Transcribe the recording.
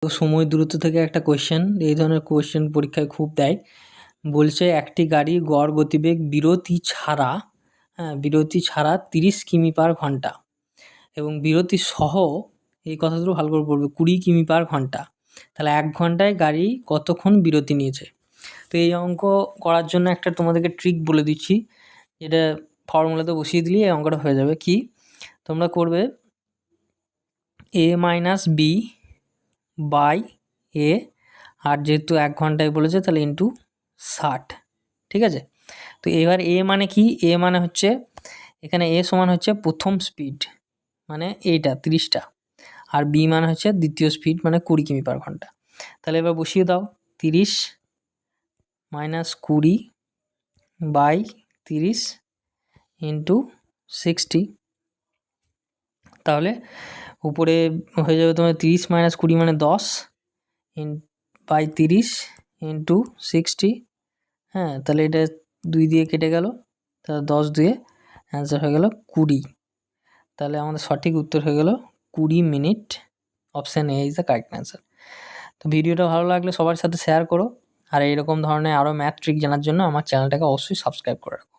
তো সময় দূরত্ব থেকে একটা কোয়েশ্চেন, এই ধরনের কোয়েশ্চেন পরীক্ষায় খুব দেয়। বলছে একটি গাড়ি গড় গতিবেগ বিরতি ছাড়া 30 কিমি/ঘন্টা এবং বিরতি সহ, এই কথাগুলো ভালো করে পড়বে, 20 কিমি/ঘন্টা। তাহলে 1 ঘন্টায় গাড়ি কতক্ষণ বিরতি নিয়েছে? তো এই অঙ্ক করার জন্য একটা তোমাদেরকে ট্রিক বলে দিচ্ছি, যেটা ফর্মুলাতে বসিয়ে দিলেই এই অঙ্কটা হয়ে যাবে। কি তোমরা করবে, a-b/a, আর যেহেতু 1 ঘন্টায় বলেছে তাহলে ইন্টু 60, ঠিক আছে? তো এবার a মানে কি? a মানে হচ্ছে, এখানে a সমান হচ্ছে প্রথম স্পিড, মানে এইটা 30টা, আর b মানে হচ্ছে দ্বিতীয় স্পিড, মানে 20 কিমি/ঘন্টা। তাহলে এবার বসিয়ে দাও, 30 - 20/30 ইন্টু 60। তাহলে উপরে হয়ে যাবে তোমার 30 - 20 মানে 10 বাই 30 ইন্টু 60। হ্যাঁ, তাহলে এটা 2 দিয়ে কেটে গেল, তাহলে 10 দিয়ে অ্যান্সার হয়ে গেল 20। তাহলে আমাদের সঠিক উত্তর হয়ে গেল 20 minute. Option A is the correct answer. তো ভিডিওটা ভালো লাগলে সবার সাথে শেয়ার করো, আর এইরকম ধরনের আরও ম্যাথ ট্রিক জানার জন্য আমার চ্যানেলটাকে অবশ্যই সাবস্ক্রাইব করে রাখো।